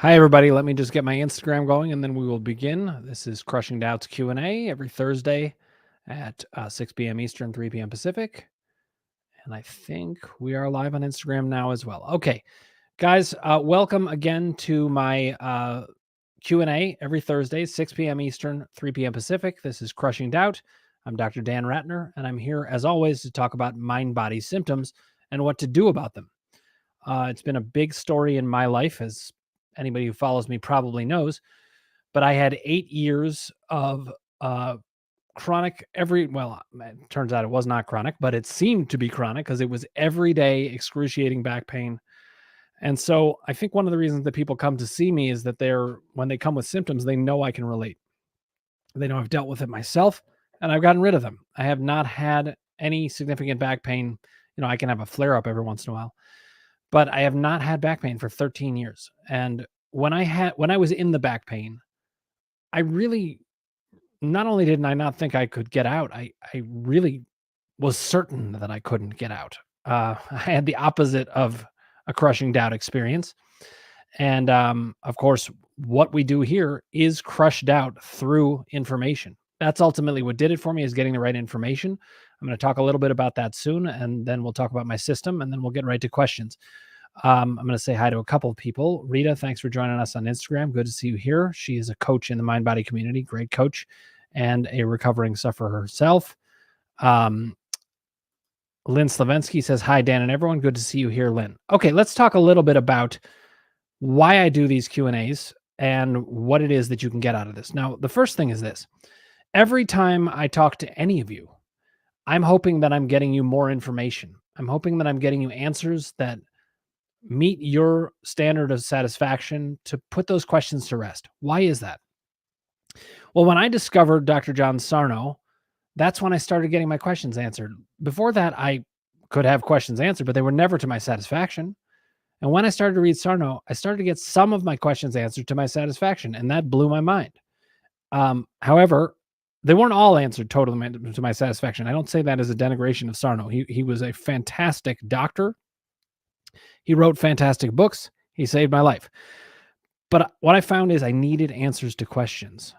Hi, everybody. Let me just get my Instagram going, and then we will begin. This is Crushing Doubts Q&A every Thursday at 6 p.m. Eastern, 3 p.m. Pacific. And I think we are live on Instagram now as well. Okay, guys, welcome again to my Q&A every Thursday, 6 p.m. Eastern, 3 p.m. Pacific. This is Crushing Doubt. I'm Dr. Dan Ratner, and I'm here, as always, to talk about mind-body symptoms and what to do about them. It's been a big story in my life, as anybody who follows me probably knows, but I had 8 years of chronic it turns out it was not chronic, but it seemed to be chronic because it was everyday excruciating back pain. And so I think one of the reasons that people come to see me is that when they come with symptoms, they know I can relate. They know I've dealt with it myself and I've gotten rid of them. I have not had any significant back pain. I can have a flare up every once in a while, but I have not had back pain for 13 years. And when I was in the back pain, I really, not only did I not think I could get out, I really was certain that I couldn't get out. I had the opposite of a crushing doubt experience. And of course, what we do here is crush doubt through information. That's ultimately what did it for me, is getting the right information. I'm going to talk a little bit about that soon, and then we'll talk about my system, and then we'll get right to questions. I'm going to say hi to a couple of people. Rita, thanks for joining us on Instagram. Good to see you here. She is a coach in the mind-body community, great coach, and a recovering sufferer herself. Lynn Slavensky says, hi, Dan and everyone. Good to see you here, Lynn. Okay, let's talk a little bit about why I do these Q&As and what it is that you can get out of this. Now, the first thing is this. Every time I talk to any of you, I'm hoping that I'm getting you more information. I'm hoping that I'm getting you answers that meet your standard of satisfaction to put those questions to rest. Why is that? Well, when I discovered Dr. John Sarno, that's when I started getting my questions answered. Before that, I could have questions answered, but they were never to my satisfaction. And when I started to read Sarno, I started to get some of my questions answered to my satisfaction, and that blew my mind. However, they weren't all answered totally to my satisfaction. I don't say that as a denigration of Sarno. He was a fantastic doctor. He wrote fantastic books. He saved my life. But what I found is I needed answers to questions.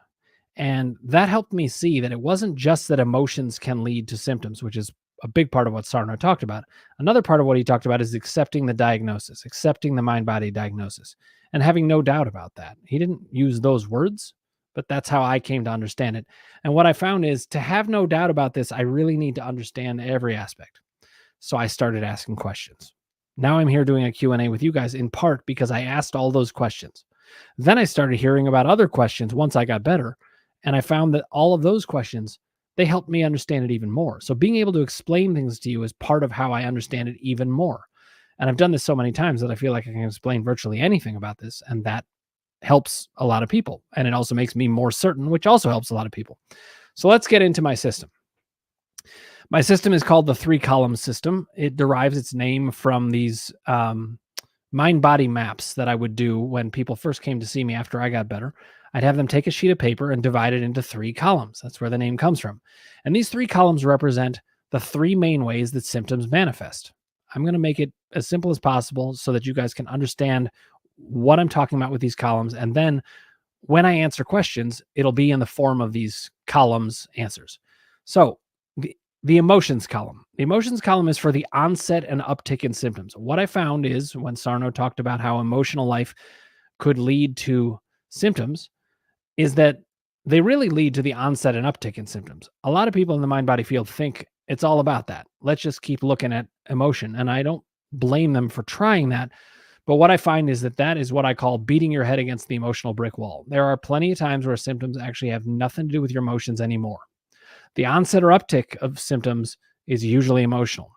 And that helped me see that it wasn't just that emotions can lead to symptoms, which is a big part of what Sarno talked about. Another part of what he talked about is accepting the diagnosis, accepting the mind-body diagnosis, and having no doubt about that. He didn't use those words, but that's how I came to understand it. And what I found is, to have no doubt about this, I really need to understand every aspect. So I started asking questions. Now I'm here doing a Q&A with you guys, in part because I asked all those questions. Then I started hearing about other questions once I got better, and I found that all of those questions, they helped me understand it even more. So being able to explain things to you is part of how I understand it even more. And I've done this so many times that I feel like I can explain virtually anything about this, and that helps a lot of people. And it also makes me more certain, which also helps a lot of people. So let's get into my system. My system is called the 3-column system. It derives its name from these mind-body maps that I would do when people first came to see me after I got better. I'd have them take a sheet of paper and divide it into 3 columns. That's where the name comes from. And these 3 columns represent the 3 main ways that symptoms manifest. I'm going to make it as simple as possible so that you guys can understand what I'm talking about with these columns. And then when I answer questions, it'll be in the form of these columns answers. So the emotions column. The emotions column is for the onset and uptick in symptoms. What I found is, when Sarno talked about how emotional life could lead to symptoms, is that they really lead to the onset and uptick in symptoms. A lot of people in the mind-body field think it's all about that. Let's just keep looking at emotion. And I don't blame them for trying that. But what I find is that is what I call beating your head against the emotional brick wall. There are plenty of times where symptoms actually have nothing to do with your emotions anymore. The onset or uptick of symptoms is usually emotional.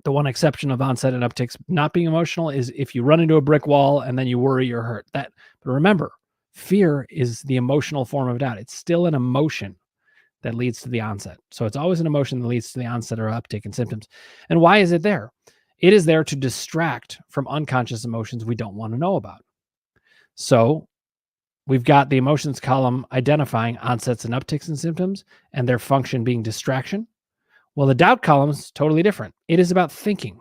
The one exception of onset and upticks not being emotional is if you run into a brick wall and then you worry you're hurt. But remember, fear is the emotional form of doubt. It's still an emotion that leads to the onset. So it's always an emotion that leads to the onset or uptick in symptoms. And why is it there? It is there to distract from unconscious emotions we don't want to know about. So we've got the emotions column identifying onsets and upticks in symptoms and their function being distraction. Well, the doubt column is totally different. It is about thinking.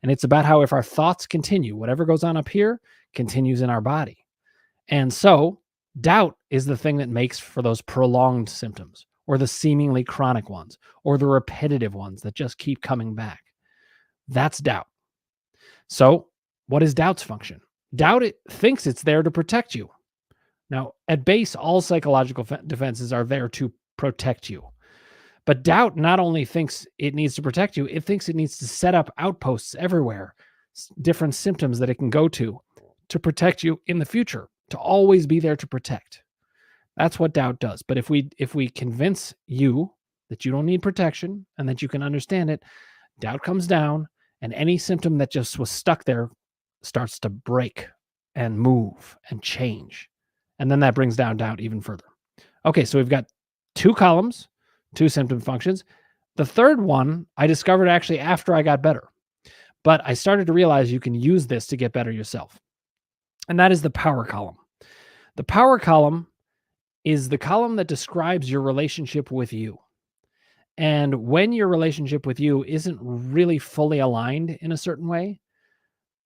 And it's about how if our thoughts continue, whatever goes on up here continues in our body. And so doubt is the thing that makes for those prolonged symptoms, or the seemingly chronic ones, or the repetitive ones that just keep coming back. That's doubt. So what is doubt's function? Doubt thinks it's there to protect you. Now, at base, all psychological defenses are there to protect you. But doubt not only thinks it needs to protect you, it thinks it needs to set up outposts everywhere, different symptoms that it can go to protect you in the future, to always be there to protect. That's what doubt does. But if we convince you that you don't need protection and that you can understand it, doubt comes down, and any symptom that just was stuck there starts to break and move and change. And then that brings down doubt even further. Okay, so we've got 2 columns, 2 symptom functions. The third one I discovered actually after I got better. But I started to realize you can use this to get better yourself. And that is the power column. The power column is the column that describes your relationship with you. And when your relationship with you isn't really fully aligned in a certain way,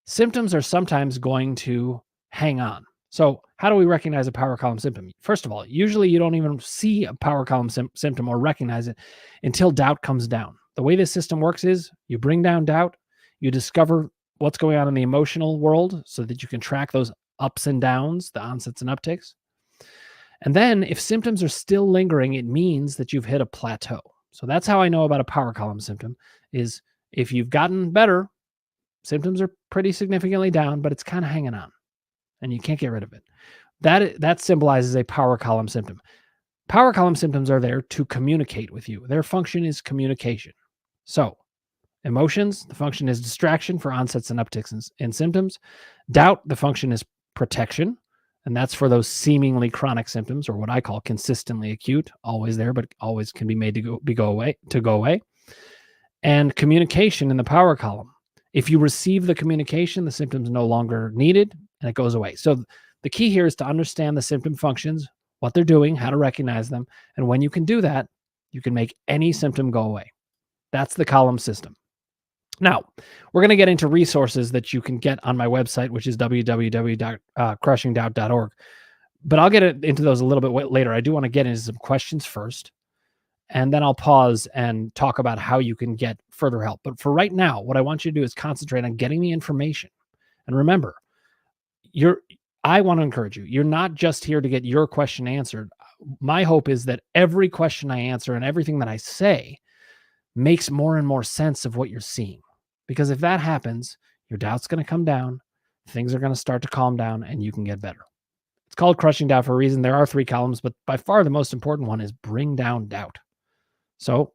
symptoms are sometimes going to hang on. So how do we recognize a power column symptom? First of all, usually you don't even see a power column symptom or recognize it until doubt comes down. The way this system works is you bring down doubt, you discover what's going on in the emotional world so that you can track those ups and downs, the onsets and uptakes. And then if symptoms are still lingering, it means that you've hit a plateau. So that's how I know about a power column symptom, is if you've gotten better, symptoms are pretty significantly down, but it's kind of hanging on and you can't get rid of it. That symbolizes a power column symptom. Power column symptoms are there to communicate with you. Their function is communication. So emotions, the function is distraction for onsets and upticks in symptoms. Doubt, the function is protection, and that's for those seemingly chronic symptoms, or what I call consistently acute, always there, but always can be made to go away. And communication in the power column. If you receive the communication, the symptom's no longer needed and it goes away. So the key here is to understand the symptom functions, what they're doing, how to recognize them. And when you can do that, you can make any symptom go away. That's the column system. Now, we're going to get into resources that you can get on my website, which is www.crushingdoubt.org. But I'll get into those a little bit later. I do want to get into some questions first, and then I'll pause and talk about how you can get further help. But for right now, what I want you to do is concentrate on getting the information. And remember, I want to encourage you. You're not just here to get your question answered. My hope is that every question I answer and everything that I say makes more and more sense of what you're seeing. Because if that happens, your doubt's going to come down, things are going to start to calm down, and you can get better. It's called Crushing Doubt for a reason. There are 3 columns, but by far the most important one is bring down doubt. So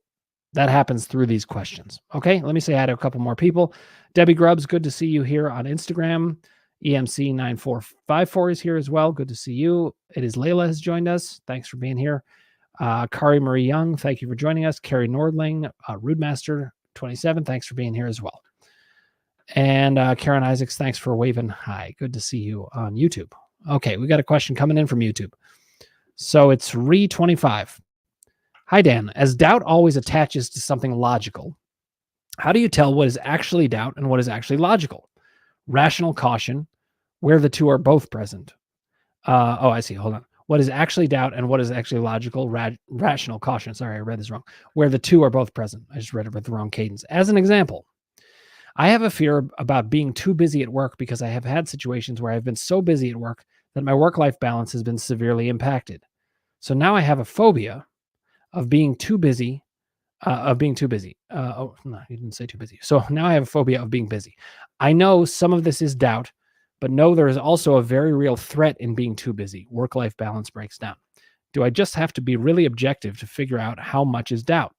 that happens through these questions. Okay, let me say hi to a couple more people. Debbie Grubbs, good to see you here on Instagram. EMC9454 is here as well. Good to see you. It is Layla has joined us. Thanks for being here. Kari Marie Young, thank you for joining us. Carrie Nordling, Rudemaster27, thanks for being here as well. And Karen Isaacs, thanks for waving hi. Good to see you on YouTube. Okay, we got a question coming in from YouTube. So it's Re25. Hi, Dan. As doubt always attaches to something logical, how do you tell what is actually doubt and what is actually logical? Rational caution, where the two are both present. Oh, I see. Hold on. What is actually doubt and what is actually logical? Rational caution. Sorry, I read this wrong. Where the two are both present. I just read it with the wrong cadence. As an example, I have a fear about being too busy at work because I have had situations where I've been so busy at work that my work-life balance has been severely impacted. So now I have a phobia of being too busy. Oh, no, you didn't say too busy. So now I have a phobia of being busy. I know some of this is doubt, but no, there is also a very real threat in being too busy. Work-life balance breaks down. Do I just have to be really objective to figure out how much is doubt?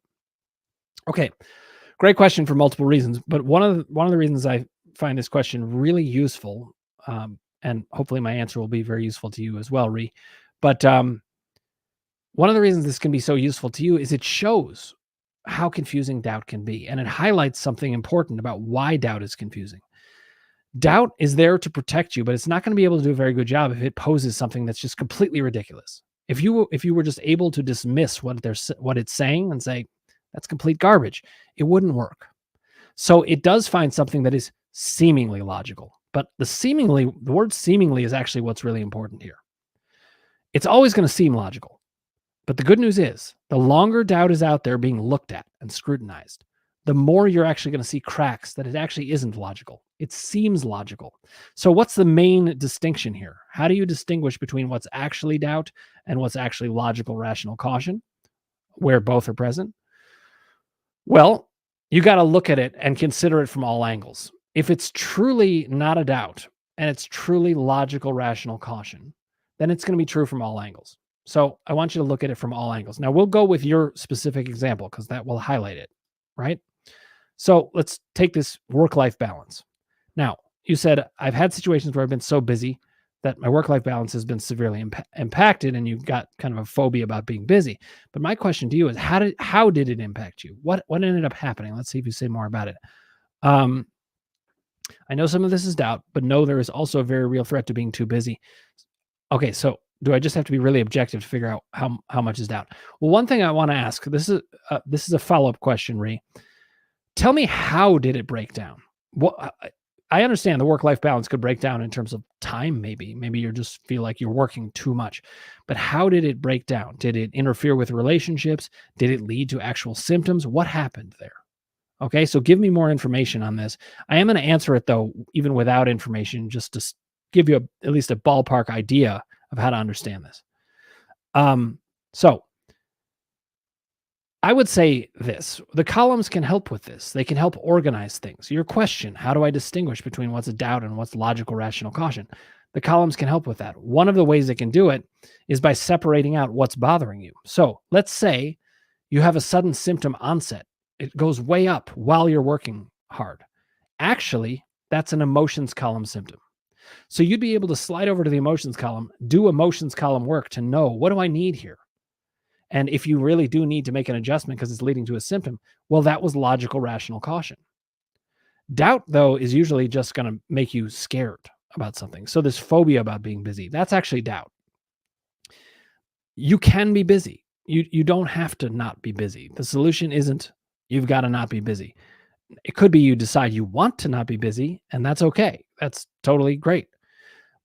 Okay, great question for multiple reasons. But one of the reasons I find this question really useful, and hopefully my answer will be very useful to you as well, Ree. But one of the reasons this can be so useful to you is it shows how confusing doubt can be, and it highlights something important about why doubt is confusing. Doubt is there to protect you, but it's not going to be able to do a very good job if it poses something that's just completely ridiculous. If you were just able to dismiss what it's saying and say, that's complete garbage, it wouldn't work. So it does find something that is seemingly logical. But the word seemingly is actually what's really important here. It's always going to seem logical. But the good news is the longer doubt is out there being looked at and scrutinized, the more you're actually going to see cracks that it actually isn't logical. It seems logical. So what's the main distinction here? How do you distinguish between what's actually doubt and what's actually logical, rational caution, where both are present? Well, you got to look at it and consider it from all angles. If it's truly not a doubt and it's truly logical, rational caution, then it's going to be true from all angles. So I want you to look at it from all angles. Now we'll go with your specific example because that will highlight it, right? So let's take this work-life balance. Now, you said, I've had situations where I've been so busy that my work-life balance has been severely impacted, and you've got kind of a phobia about being busy. But my question to you is, how did it impact you? What ended up happening? Let's see if you say more about it. I know some of this is doubt, but no, there is also a very real threat to being too busy. Okay, so do I just have to be really objective to figure out how much is doubt? Well, one thing I want to ask, this is a follow-up question, Ree. Tell me, how did it break down? What I understand the work-life balance could break down in terms of time, maybe you just feel like you're working too much, but how did it break down? Did it interfere with relationships? Did it lead to actual symptoms? What happened there? Okay, so give me more information on this. I am going to answer it, though, even without information, just to give you at least a ballpark idea of how to understand this. So I would say this. The columns can help with this. They can help organize things. Your question, how do I distinguish between what's a doubt and what's logical, rational caution? The columns can help with that. One of the ways it can do it is by separating out what's bothering you. So let's say you have a sudden symptom onset. It goes way up while you're working hard. Actually, that's an emotions column symptom. So you'd be able to slide over to the emotions column, do emotions column work to know, what do I need here? And if you really do need to make an adjustment because it's leading to a symptom, well, that was logical, rational caution. Doubt, though, is usually just going to make you scared about something. So this phobia about being busy, that's actually doubt. You can be busy. You don't have to not be busy. The solution isn't you've got to not be busy. It could be you decide you want to not be busy, and that's okay. That's totally great.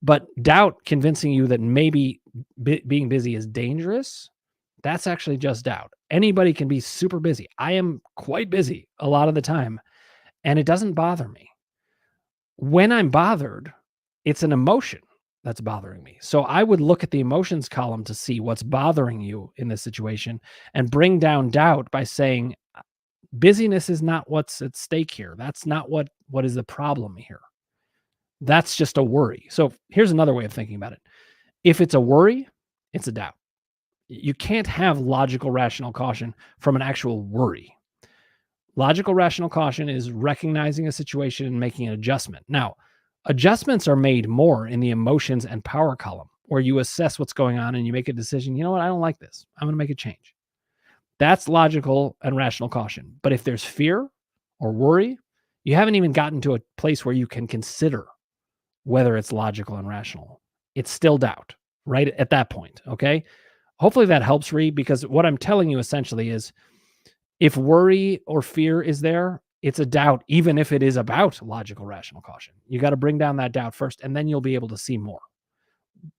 But doubt convincing you that maybe being busy is dangerous, that's actually just doubt. Anybody can be super busy. I am quite busy a lot of the time, and it doesn't bother me. When I'm bothered, it's an emotion that's bothering me. So I would look at the emotions column to see what's bothering you in this situation and bring down doubt by saying, busyness is not what's at stake here. That's not what is the problem here. That's just a worry. So here's another way of thinking about it. If it's a worry, it's a doubt. You can't have logical, rational caution from an actual worry. Logical, rational caution is recognizing a situation and making an adjustment. Now, adjustments are made more in the emotions and power column, where you assess what's going on and you make a decision. You know what? I don't like this. I'm going to make a change. That's logical and rational caution. But if there's fear or worry, you haven't even gotten to a place where you can consider whether it's logical and rational. It's still doubt right at that point. Okay. Hopefully that helps, Ree, because what I'm telling you essentially is, if worry or fear is there, it's a doubt, even if it is about logical, rational caution. You got to bring down that doubt first, and then you'll be able to see more.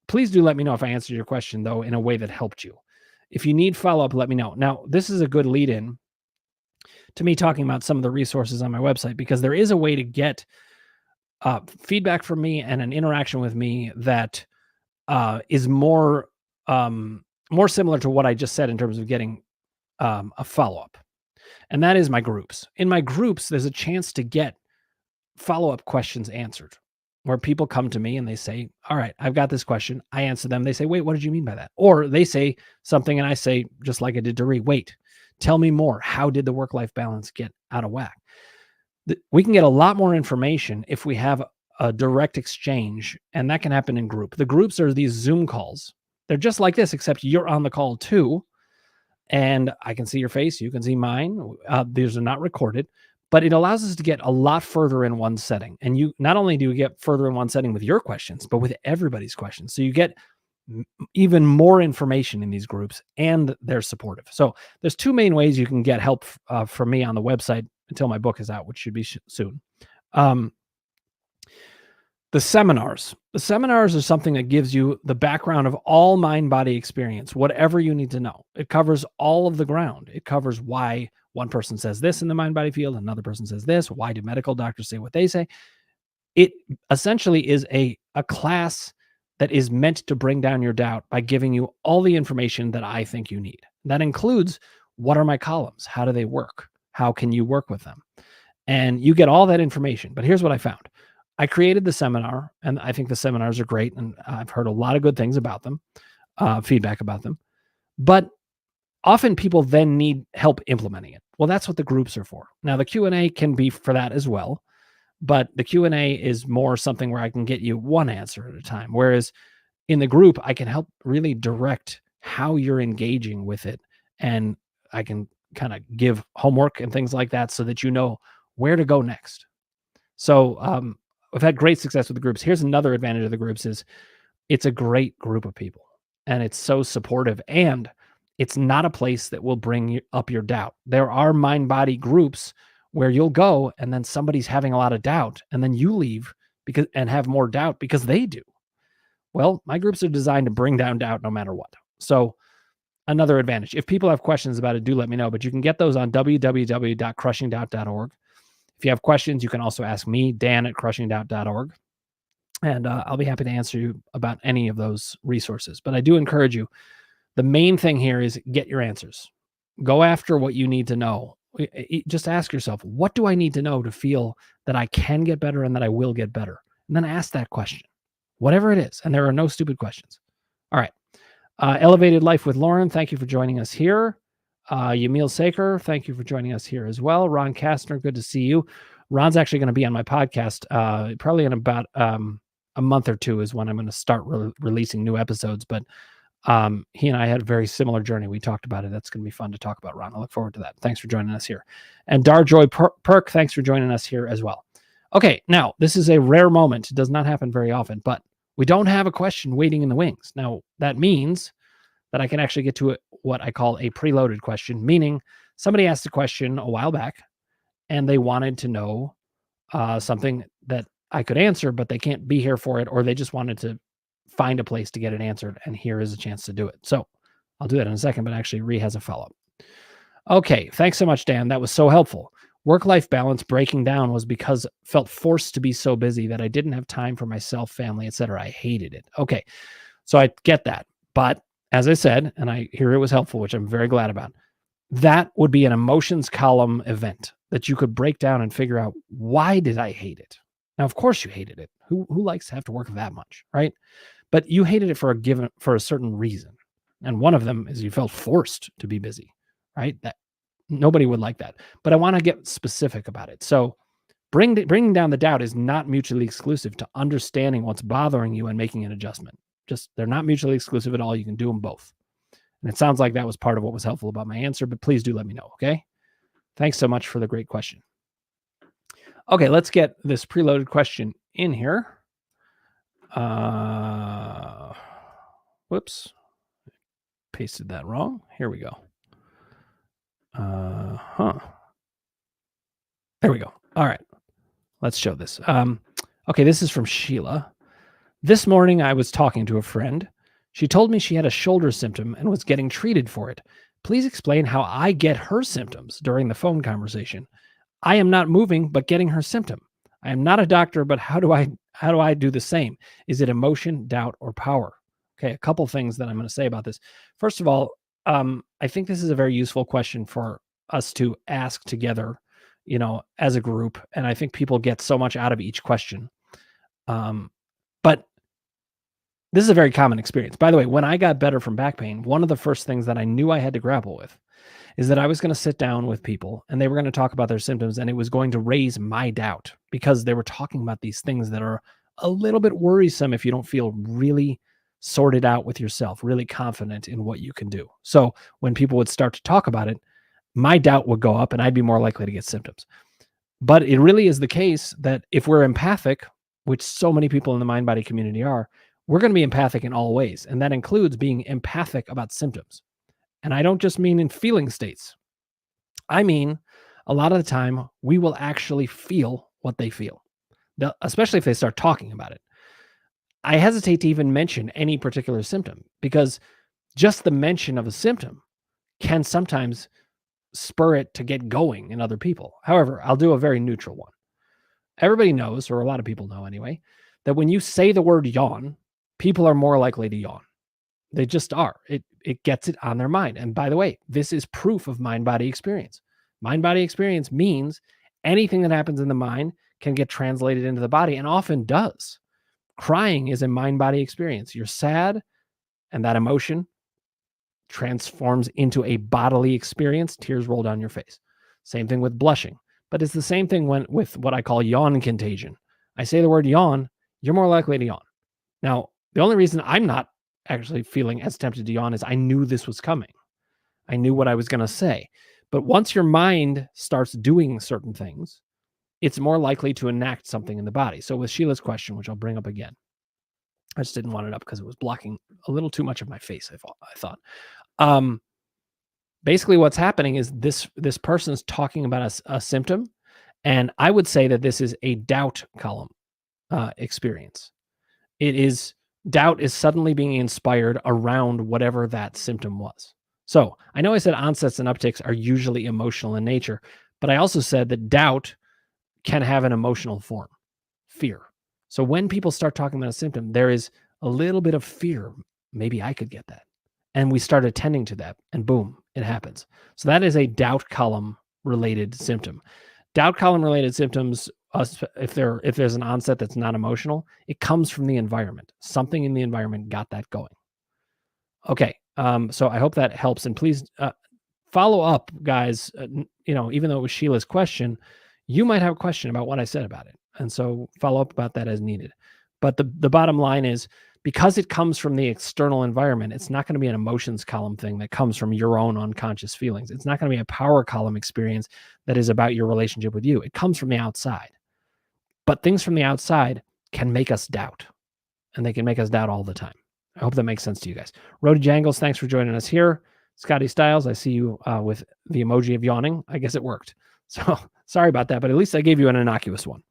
Please do let me know if I answered your question, though, in a way that helped you. If you need follow-up, let me know. Now, this is a good lead-in to me talking about some of the resources on my website, because there is a way to get feedback from me and an interaction with me that is more similar to what I just said in terms of getting a follow-up. And that is my groups. In my groups, there's a chance to get follow-up questions answered, where people come to me and they say, all right, I've got this question. I answer them. They say, wait, what did you mean by that? Or they say something and I say, just like I did to Ree, wait, tell me more. How did the work-life balance get out of whack? We can get a lot more information if we have a direct exchange, and that can happen in group. The groups are these Zoom calls. They're just like this, except you're on the call too. And I can see your face. You can see mine. These are not recorded, but it allows us to get a lot further in one setting. And you not only do you get further in one setting with your questions, but with everybody's questions. So you get even more information in these groups, and they're supportive. So there's two main ways you can get help from me on the website until my book is out, which should be soon. The seminars. The seminars are something that gives you the background of all mind-body experience, whatever you need to know. It covers all of the ground. It covers why one person says this in the mind-body field, another person says this. Why do medical doctors say what they say? It essentially is a class that is meant to bring down your doubt by giving you all the information that I think you need. That includes, what are my columns? How do they work? How can you work with them? And you get all that information. But here's what I found. I created the seminar, and I think the seminars are great, and I've heard a lot of good things about them, feedback about them. But often people then need help implementing it. Well, that's what the groups are for. Now, the Q&A can be for that as well, but the Q&A is more something where I can get you one answer at a time. Whereas in the group, I can help really direct how you're engaging with it, and I can kind of give homework and things like that so that you know where to go next. So I've had great success with the groups. Here's another advantage of the groups is it's a great group of people, and it's so supportive, and it's not a place that will bring up your doubt. There are mind-body groups where you'll go and then somebody's having a lot of doubt, and then you leave and have more doubt because they do. Well, my groups are designed to bring down doubt no matter what. So another advantage. If people have questions about it, do let me know, but you can get those on www.crushingdoubt.org. If you have questions, you can also ask me, Dan at crushingdoubt.org, and I'll be happy to answer you about any of those resources. But I do encourage you, the main thing here is get your answers. Go after what you need to know. Just ask yourself, what do I need to know to feel that I can get better and that I will get better? And then ask that question, whatever it is. And there are no stupid questions. All right. Elevated Life with Lauren, thank you for joining us here. Yamil Saker, thank you for joining us here as well. Ron Kastner, good to see you. Ron's actually going to be on my podcast probably in about a month or two is when I'm going to start releasing new episodes. But he and I had a very similar journey. We talked about it. That's going to be fun to talk about, Ron. I look forward to that. Thanks for joining us here. And Darjoy Perk, thanks for joining us here as well. Okay, now, this is a rare moment. It does not happen very often, but we don't have a question waiting in the wings. Now, that means that I can actually get to what I call a preloaded question, meaning somebody asked a question a while back, and they wanted to know something that I could answer, but they can't be here for it, or they just wanted to find a place to get it answered, and here is a chance to do it. So I'll do that in a second, but actually Ree has a follow-up. Okay, thanks so much, Dan. That was so helpful. Work-life balance breaking down was because I felt forced to be so busy that I didn't have time for myself, family, etc. I hated it. Okay, so I get that. But as I said, and I hear it was helpful, which I'm very glad about, that would be an emotions column event that you could break down and figure out, why did I hate it? Now, of course you hated it. Who likes to have to work that much, right? But you hated it for a certain reason. And one of them is you felt forced to be busy, right? That nobody would like that. But I want to get specific about it. So bringing down the doubt is not mutually exclusive to understanding what's bothering you and making an adjustment. Just, they're not mutually exclusive at all. You can do them both. And it sounds like that was part of what was helpful about my answer, but please do let me know, okay? Thanks so much for the great question. Okay, let's get this preloaded question in here. Whoops. Pasted that wrong. Here we go. There we go. All right. Let's show this. Okay, this is from Sheila. This morning, I was talking to a friend. She told me she had a shoulder symptom and was getting treated for it. Please explain how I get her symptoms during the phone conversation. I am not moving, but getting her symptom. I am not a doctor, but how do I do the same? Is it emotion, doubt, or power? Okay, a couple things that I'm going to say about this. First of all, I think this is a very useful question for us to ask together, as a group. And I think people get so much out of each question. But this is a very common experience. By the way, when I got better from back pain, one of the first things that I knew I had to grapple with is that I was going to sit down with people and they were going to talk about their symptoms, and it was going to raise my doubt because they were talking about these things that are a little bit worrisome if you don't feel really sorted out with yourself, really confident in what you can do. So when people would start to talk about it, my doubt would go up and I'd be more likely to get symptoms. But it really is the case that if we're empathic, which so many people in the mind-body community are, we're going to be empathic in all ways. And that includes being empathic about symptoms. And I don't just mean in feeling states. I mean, a lot of the time, we will actually feel what they feel. especially if they start talking about it. I hesitate to even mention any particular symptom because just the mention of a symptom can sometimes spur it to get going in other people. However, I'll do a very neutral one. Everybody knows, or a lot of people know anyway, that when you say the word yawn, people are more likely to yawn. They just are. It gets it on their mind. And by the way, this is proof of mind-body experience. Mind-body experience means anything that happens in the mind can get translated into the body and often does. Crying is a mind-body experience. You're sad, and that emotion transforms into a bodily experience. Tears roll down your face. Same thing with blushing. But it's the same thing with what I call yawn contagion. I say the word yawn, you're more likely to yawn. Now, the only reason I'm not actually feeling as tempted to yawn is I knew this was coming. I knew what I was going to say. But once your mind starts doing certain things, it's more likely to enact something in the body. So with Sheila's question, which I'll bring up again, I just didn't want it up because it was blocking a little too much of my face, I thought. Basically what's happening is this person's talking about a symptom, and I would say that this is a doubt column experience. Doubt is suddenly being inspired around whatever that symptom was. So I know I said onsets and upticks are usually emotional in nature, but I also said that doubt can have an emotional form, fear. So when people start talking about a symptom, there is a little bit of fear. Maybe I could get that. And we start attending to that, and boom, it happens. So that is a doubt column related symptom. Doubt column related symptoms, if there's an onset that's not emotional, it comes from the environment. Something in the environment got that going. Okay, so I hope that helps, and please follow up, guys. Even though it was Sheila's question, you might have a question about what I said about it, and so follow up about that as needed. But the bottom line is, because it comes from the external environment, it's not going to be an emotions column thing that comes from your own unconscious feelings. It's not going to be a power column experience that is about your relationship with you. It comes from the outside. But things from the outside can make us doubt, and they can make us doubt all the time. I hope that makes sense to you guys. Rody Jangles, thanks for joining us here. Scotty Styles, I see you with the emoji of yawning. I guess it worked. So sorry about that, but at least I gave you an innocuous one.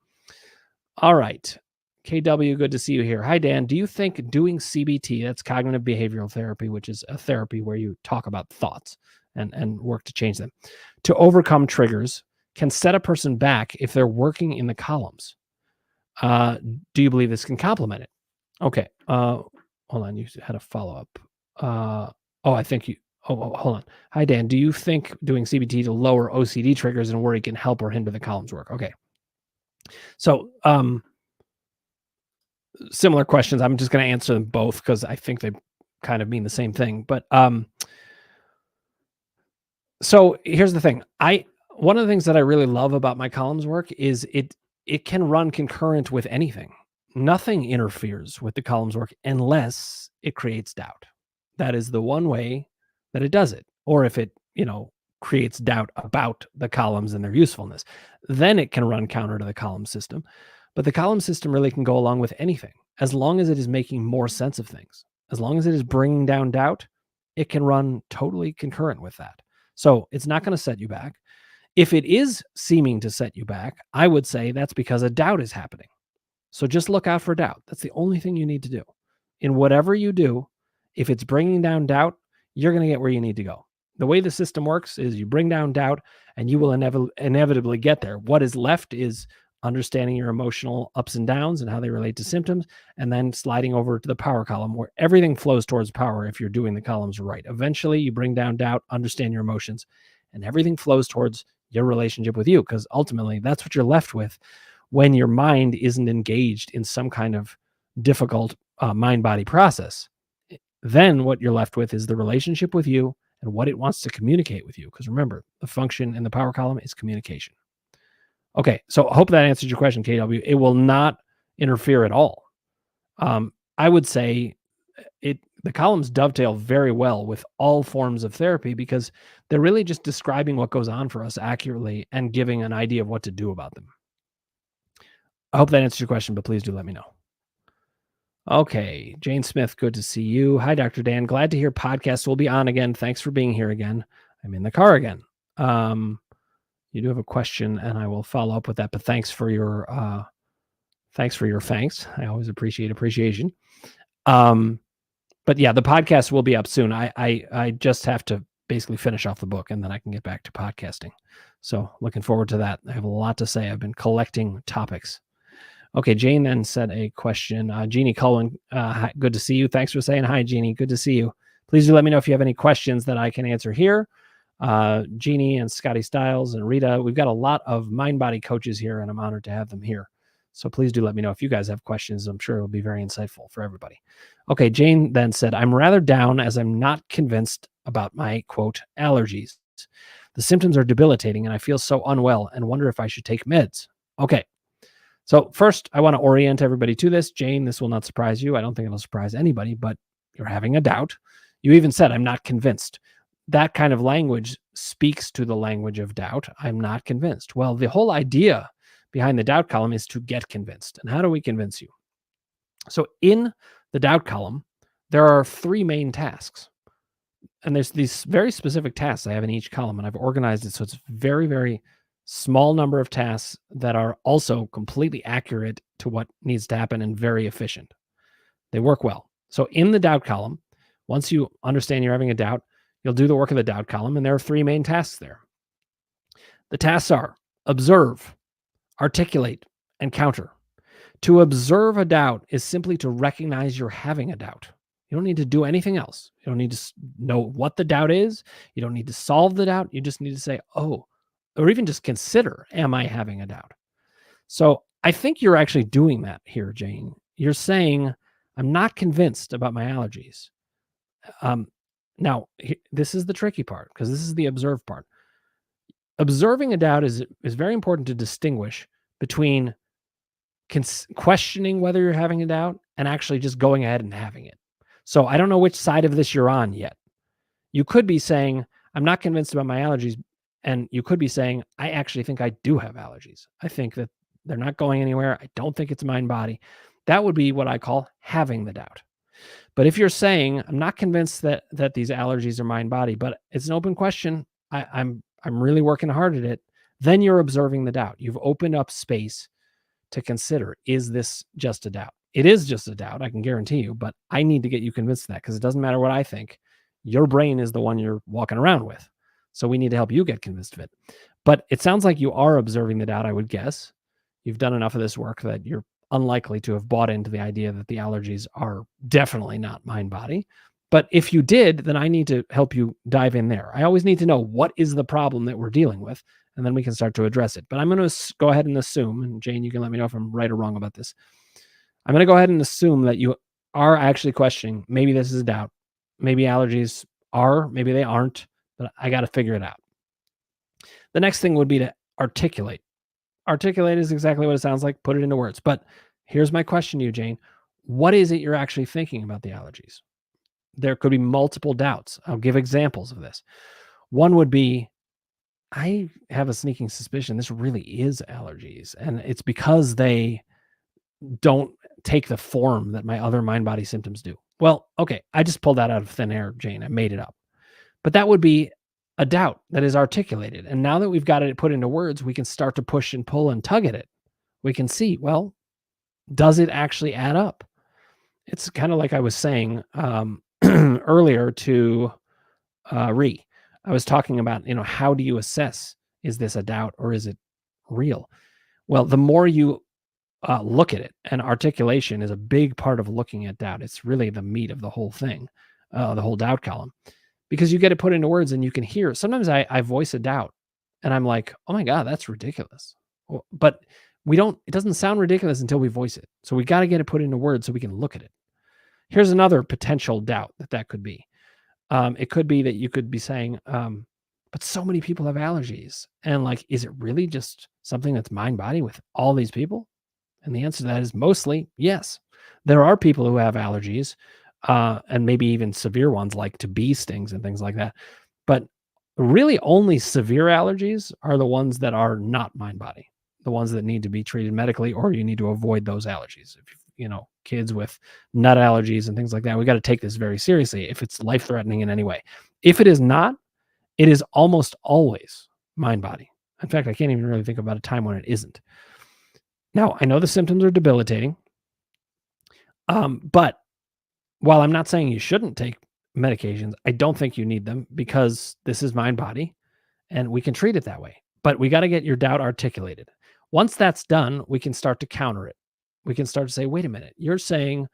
All right. KW, good to see you here. Hi, Dan. Do you think doing CBT, that's cognitive behavioral therapy, which is a therapy where you talk about thoughts and work to change them, to overcome triggers, can set a person back if they're working in the columns? Do you believe this can complement it? Okay. Hold on. You had a follow-up. I think you... hold on. Hi, Dan. Do you think doing CBT to lower OCD triggers and worry can help or hinder the columns work? Okay. So, similar questions. I'm just going to answer them both because I think they kind of mean the same thing. But so here's the thing. One of the things that I really love about my columns work is it can run concurrent with anything. Nothing interferes with the columns work unless it creates doubt. That is the one way that it does it. Or if it, creates doubt about the columns and their usefulness, then it can run counter to the column system. But the column system really can go along with anything, as long as it is making more sense of things. As long as it is bringing down doubt, it can run totally concurrent with that. So it's not going to set you back. If it is seeming to set you back, I would say that's because a doubt is happening. So just look out for doubt. That's the only thing you need to do. In whatever you do, if it's bringing down doubt, you're going to get where you need to go. The way the system works is you bring down doubt and you will inevitably get there. What is left is understanding your emotional ups and downs and how they relate to symptoms, and then sliding over to the power column where everything flows towards power if you're doing the columns right. Eventually, you bring down doubt, understand your emotions, and everything flows towards your relationship with you, because ultimately that's what you're left with when your mind isn't engaged in some kind of difficult mind-body process. Then what you're left with is the relationship with you and what it wants to communicate with you. Because remember, the function in the power column is communication. Okay, so I hope that answers your question, KW. It will not interfere at all. I would say the columns dovetail very well with all forms of therapy because they're really just describing what goes on for us accurately and giving an idea of what to do about them. I hope that answers your question, but please do let me know. Okay, Jane Smith, good to see you. Hi, Dr. Dan. Glad to hear podcasts will be on again. Thanks for being here again. I'm in the car again. You do have a question, and I will follow up with that, but thanks for your Thanks for your thanks. I always appreciate appreciation. But yeah, the podcast will be up soon. I just have to basically finish off the book and then I can get back to podcasting. So looking forward to that. I have a lot to say. I've been collecting topics. Okay, Jane then said a question. Jeannie Cullen, hi, good to see you. Thanks for saying hi, Jeannie. Good to see you. Please do let me know if you have any questions that I can answer here. Jeannie and Scotty Stiles and Rita, we've got a lot of mind-body coaches here, and I'm honored to have them here. So please do let me know if you guys have questions. I'm sure it'll be very insightful for everybody. Okay, Jane then said, I'm rather down as I'm not convinced about my, quote, allergies. The symptoms are debilitating, and I feel so unwell and wonder if I should take meds. Okay. So first, I want to orient everybody to this. Jane, this will not surprise you. I don't think it'll surprise anybody, but you're having a doubt. You even said, I'm not convinced. That kind of language speaks to the language of doubt. I'm not convinced. Well, the whole idea behind the doubt column is to get convinced. And how do we convince you? So in the doubt column, there are 3 main tasks. And there's these very specific tasks I have in each column, and I've organized it so it's very, very small number of tasks that are also completely accurate to what needs to happen and very efficient. They work well. So in the doubt column, once you understand you're having a doubt, you'll do the work of the doubt column, and there are 3 main tasks there. The tasks are observe, articulate, and counter. To observe a doubt is simply to recognize you're having a doubt. You don't need to do anything else. You don't need to know what the doubt is. You don't need to solve the doubt. You just need to say, oh, or even just consider, am I having a doubt? So I think you're actually doing that here, Jane. You're saying, I'm not convinced about my allergies. Now, this is the tricky part because this is the observe part. Observing a doubt is very important to distinguish between questioning whether you're having a doubt and actually just going ahead and having it. So I don't know which side of this you're on yet. You could be saying, I'm not convinced about my allergies. And you could be saying, I actually think I do have allergies. I think that they're not going anywhere. I don't think it's mind body. That would be what I call having the doubt. But if you're saying, I'm not convinced that these allergies are mind body, but it's an open question, I'm really working hard at it, then you're observing the doubt. You've opened up space to consider, is this just a doubt? It is just a doubt, I can guarantee you, but I need to get you convinced of that because it doesn't matter what I think. Your brain is the one you're walking around with. So we need to help you get convinced of it. But it sounds like you are observing the doubt, I would guess. You've done enough of this work that you're unlikely to have bought into the idea that the allergies are definitely not mind body. But if you did, then I need to help you dive in there. I always need to know what is the problem that we're dealing with, and then we can start to address it. But I'm going to go ahead and assume, and Jane, you can let me know if I'm right or wrong about this. I'm going to go ahead and assume that you are actually questioning, maybe this is a doubt. Maybe allergies are, maybe they aren't, but I got to figure it out. The next thing would be to articulate. Articulate is exactly what it sounds like. Put it into words. But here's my question to you, Jane. What is it you're actually thinking about the allergies? There could be multiple doubts. I'll give examples of this. One would be, I have a sneaking suspicion this really is allergies. And it's because they don't take the form that my other mind-body symptoms do. Well, okay, I just pulled that out of thin air, Jane. I made it up. But that would be a doubt that is articulated. And now that we've got it put into words, we can start to push and pull and tug at it. We can see, well, does it actually add up? It's kind of like I was saying earlier to Ree. I was talking about, how do you assess, is this a doubt or is it real? Well, the more you look at it, and articulation is a big part of looking at doubt. It's really the meat of the whole thing, the whole doubt column. Because you get it put into words and you can hear. Sometimes I voice a doubt and I'm like, oh my God, that's ridiculous. But it doesn't sound ridiculous until we voice it. So we got to get it put into words so we can look at it. Here's another potential doubt that could be. It could be that you could be saying, but so many people have allergies. And is it really just something that's mind body with all these people? And the answer to that is mostly yes. There are people who have allergies. And maybe even severe ones like to bee stings and things like that. But really only severe allergies are the ones that are not mind body, the ones that need to be treated medically, or you need to avoid those allergies. If kids with nut allergies and things like that, we got to take this very seriously if it's life-threatening in any way. If it is not, it is almost always mind body. In fact, I can't even really think about a time when it isn't. Now, I know the symptoms are debilitating, but while I'm not saying you shouldn't take medications, I don't think you need them because this is mind body and we can treat it that way. But we got to get your doubt articulated. Once that's done, we can start to counter it. We can start to say, wait a minute, you're saying,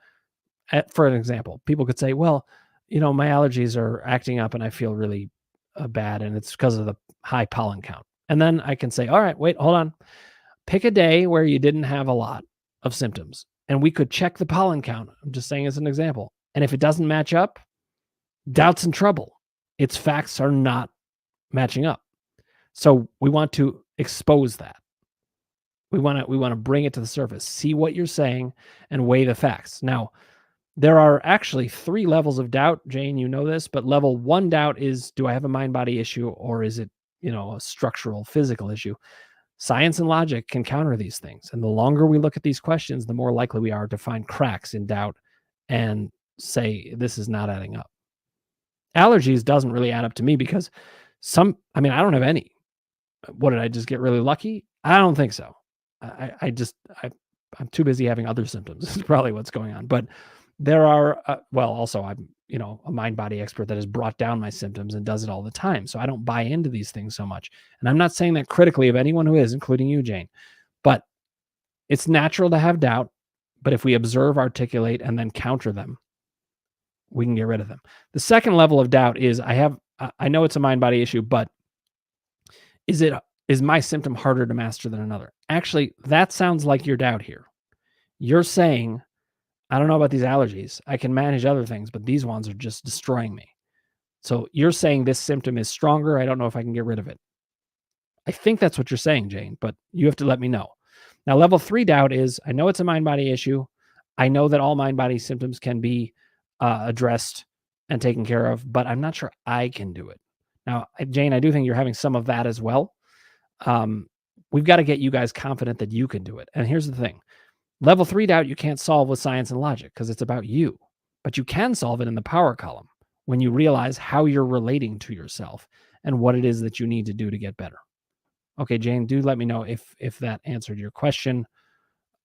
for an example, people could say, well, my allergies are acting up and I feel really bad and it's because of the high pollen count. And then I can say, all right, wait, hold on. Pick a day where you didn't have a lot of symptoms and we could check the pollen count. I'm just saying as an example. And if it doesn't match up, doubt's in trouble. Its facts are not matching up. So we want to expose that. We want to bring it to the surface, see what you're saying and weigh the facts. Now, there are actually 3 levels of doubt, Jane, you know this, but level 1 doubt is, do I have a mind body issue or is it, a structural physical issue? Science and logic can counter these things. And the longer we look at these questions, the more likely we are to find cracks in doubt and say, this is not adding up. Allergies doesn't really add up to me because I don't have any. What, did I just get really lucky? I don't think so. I'm too busy having other symptoms. Is probably what's going on. But there are, also I'm, a mind body expert that has brought down my symptoms and does it all the time. So I don't buy into these things so much. And I'm not saying that critically of anyone who is, including you, Jane, but it's natural to have doubt. But if we observe, articulate, and then counter them, we can get rid of them. The second level of doubt is I know it's a mind body issue, but is my symptom harder to master than another? Actually, that sounds like your doubt here. You're saying, I don't know about these allergies. I can manage other things, but these ones are just destroying me. So you're saying this symptom is stronger. I don't know if I can get rid of it. I think that's what you're saying, Jane, but you have to let me know. Now, level 3 doubt is, I know it's a mind body issue. I know that all mind body symptoms can be addressed and taken care of, but I'm not sure I can do it. Now, Jane, I do think you're having some of that as well. We've got to get you guys confident that you can do it. And here's the thing. Level 3 doubt you can't solve with science and logic because it's about you, but you can solve it in the power column when you realize how you're relating to yourself and what it is that you need to do to get better. Okay, Jane, do let me know if that answered your question.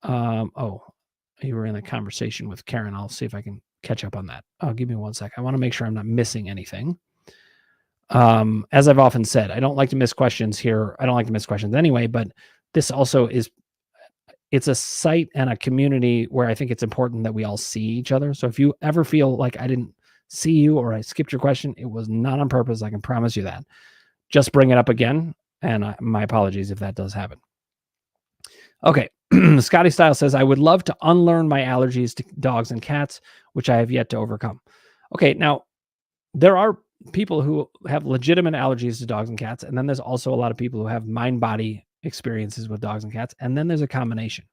You were in a conversation with Karen. I'll see if I can catch up on that. Give me 1 sec. I want to make sure I'm not missing anything. As I've often said, I don't like to miss questions here. I don't like to miss questions anyway, but this also it's a site and a community where I think it's important that we all see each other. So if you ever feel like I didn't see you or I skipped your question, it was not on purpose. I can promise you that. Just bring it up again. And my apologies if that does happen. Okay. Scotty Style says, I would love to unlearn my allergies to dogs and cats, which I have yet to overcome. Okay. Now, there are people who have legitimate allergies to dogs and cats. And then there's also a lot of people who have mind-body experiences with dogs and cats. And then there's a combination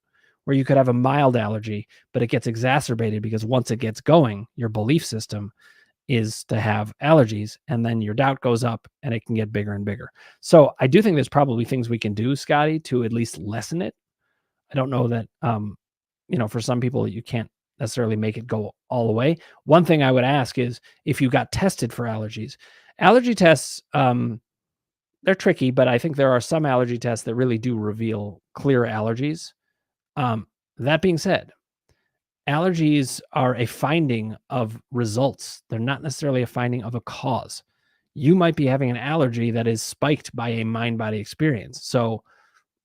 where you could have a mild allergy, but it gets exacerbated because once it gets going, your belief system is to have allergies, and then your doubt goes up and it can get bigger and bigger. So I do think there's probably things we can do, Scotty, to at least lessen it. I don't know that, for some people, you can't necessarily make it go all the way. One thing I would ask is if you got tested for allergies. Allergy tests, they're tricky, but I think there are some allergy tests that really do reveal clear allergies. That being said, allergies are a finding of results. They're not necessarily a finding of a cause. You might be having an allergy that is spiked by a mind-body experience. So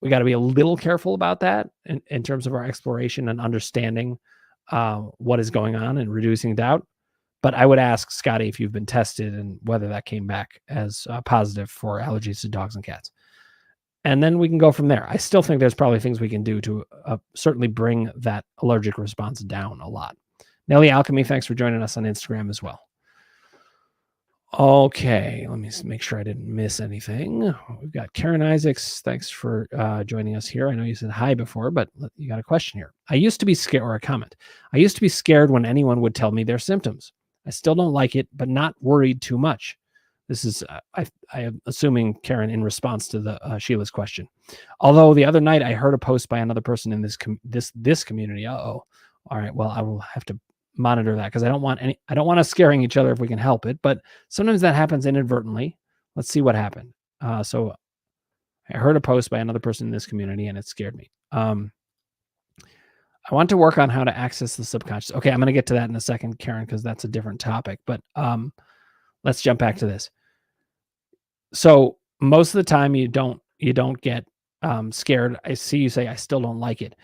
we got to be a little careful about that in terms of our exploration and understanding what is going on and reducing doubt. But I would ask Scotty if you've been tested and whether that came back as positive for allergies to dogs and cats. And then we can go from there. I still think there's probably things we can do to certainly bring that allergic response down a lot. Nelly Alchemy, thanks for joining us on Instagram as well. Okay, let me make sure I didn't miss anything. We've got Karen Isaacs. Thanks for joining us here. I know you said hi before, but you got a question here. I used to be scared, or a comment. I used to be scared when anyone would tell me their symptoms. I still don't like it, but not worried too much. This is, I am assuming, Karen, in response to the Sheila's question. Although the other night I heard a post by another person in this community. All right. Well, I will have to monitor that because I don't want us scaring each other if we can help it. But sometimes that happens inadvertently. Let's see what happened. So I heard a post by another person in this community and it scared me. I want to work on how to access the subconscious. Okay, I'm going to get to that in a second, Karen, because that's a different topic. But let's jump back to this. So most of the time, you don't get scared. I see you say, "I still don't like it."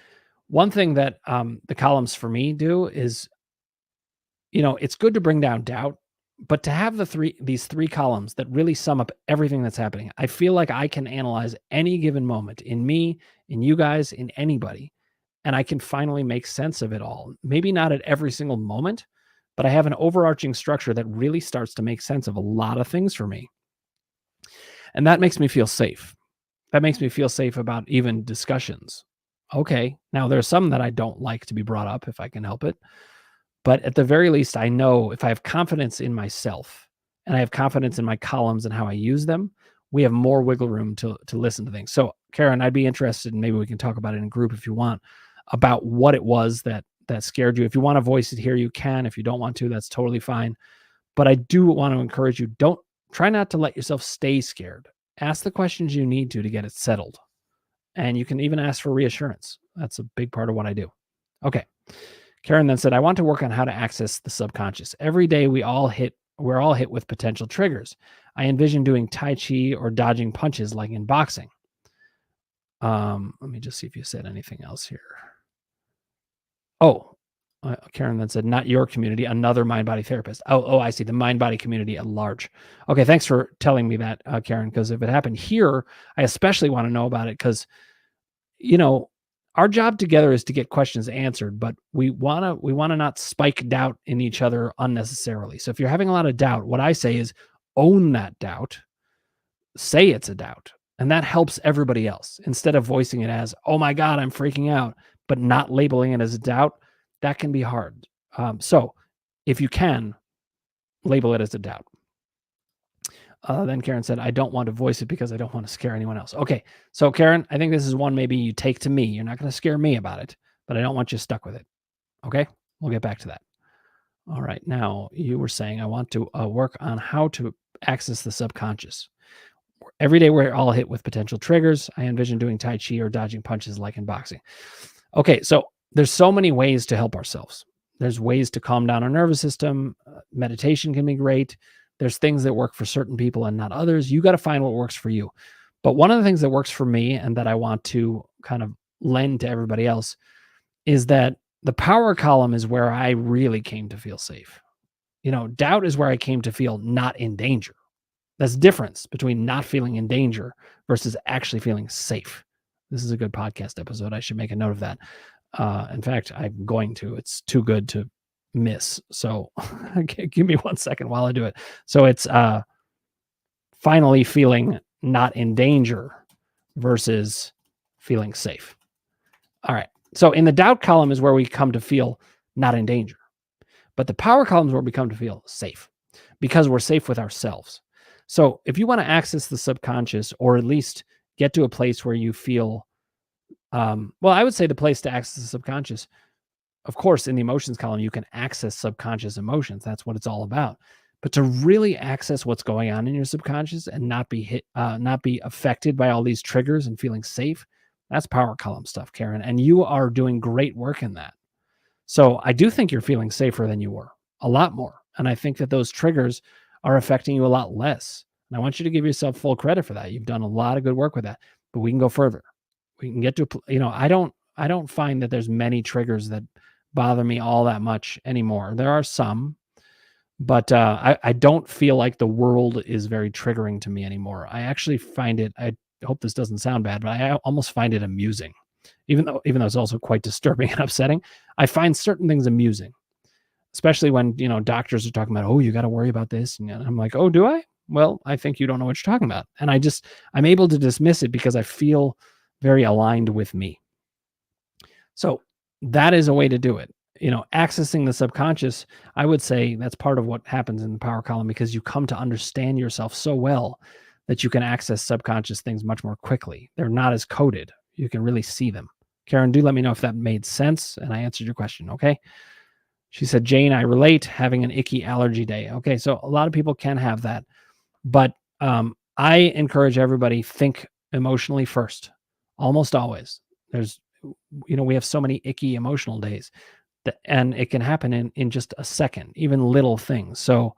One thing that the columns for me do is, it's good to bring down doubt, but to have these three columns that really sum up everything that's happening. I feel like I can analyze any given moment in me, in you guys, in anybody, and I can finally make sense of it all. Maybe not at every single moment, but I have an overarching structure that really starts to make sense of a lot of things for me. And that makes me feel safe. That makes me feel safe about even discussions. Okay, now there are some that I don't like to be brought up if I can help it. But at the very least, I know if I have confidence in myself and I have confidence in my columns and how I use them, we have more wiggle room to listen to things. So, Karen, I'd be interested, and maybe we can talk about it in a group if you want, about what it was that scared you. If you want to voice it here, you can. If you don't want to, that's totally fine. But I do want to encourage you, don't try not to let yourself stay scared. Ask the questions you need to get it settled. And you can even ask for reassurance. That's a big part of what I do. Okay. Karen then said, I want to work on how to access the subconscious. Every day we're all hit with potential triggers. I envision doing Tai Chi or dodging punches like in boxing. Let me just see if you said anything else here. Oh, Karen then said, not your community, another mind-body therapist. Oh, I see, the mind-body community at large. Okay, thanks for telling me that, Karen, because if it happened here, I especially want to know about it because, our job together is to get questions answered, but we want to not spike doubt in each other unnecessarily. So if you're having a lot of doubt, what I say is own that doubt, say it's a doubt, and that helps everybody else. Instead of voicing it as, oh my God, I'm freaking out, but not labeling it as a doubt, that can be hard. So if you can, label it as a doubt. Then Karen said, I don't want to voice it because I don't want to scare anyone else. Okay. So Karen, I think this is one maybe you take to me. You're not going to scare me about it, but I don't want you stuck with it. Okay. We'll get back to that. All right. Now you were saying I want to work on how to access the subconscious. Every day we're all hit with potential triggers. I envision doing Tai Chi or dodging punches like in boxing. Okay. So there's so many ways to help ourselves. There's ways to calm down our nervous system. Meditation can be great. There's things that work for certain people and not others. You got to find what works for you. But one of the things that works for me and that I want to kind of lend to everybody else is that the power column is where I really came to feel safe. Doubt is where I came to feel not in danger. That's the difference between not feeling in danger versus actually feeling safe. This is a good podcast episode. I should make a note of that. In fact, I'm going to. It's too good to miss. So give me 1 second while I do it. So it's finally feeling not in danger versus feeling safe. All right. So in the doubt column is where we come to feel not in danger. But the power column is where we come to feel safe because we're safe with ourselves. So if you want to access the subconscious or at least get to a place where you feel, I would say the place to access the subconscious, of course, in the emotions column, you can access subconscious emotions. That's what it's all about. But to really access what's going on in your subconscious and not be affected by all these triggers and feeling safe, that's power column stuff, Karen. And you are doing great work in that. So I do think you're feeling safer than you were, a lot more. And I think that those triggers are affecting you a lot less. And I want you to give yourself full credit for that. You've done a lot of good work with that, but we can go further. We can get to, I don't find that there's many triggers that bother me all that much anymore. There are some, but I don't feel like the world is very triggering to me anymore. I actually find it, I hope this doesn't sound bad, but I almost find it amusing, even though it's also quite disturbing and upsetting. I find certain things amusing, especially when, doctors are talking about, oh, you got to worry about this. And I'm like, oh, do I? Well, I think you don't know what you're talking about. And I'm able to dismiss it because I feel very aligned with me. So that is a way to do it. Accessing the subconscious, I would say that's part of what happens in the power column because you come to understand yourself so well that you can access subconscious things much more quickly. They're not as coded. You can really see them. Karen, do let me know if that made sense and I answered your question, okay? She said, Jane, I relate, having an icky allergy day. Okay, so a lot of people can have that. But I encourage everybody, think emotionally first. Almost always. we have so many icky emotional days, and it can happen in just a second, even little things. So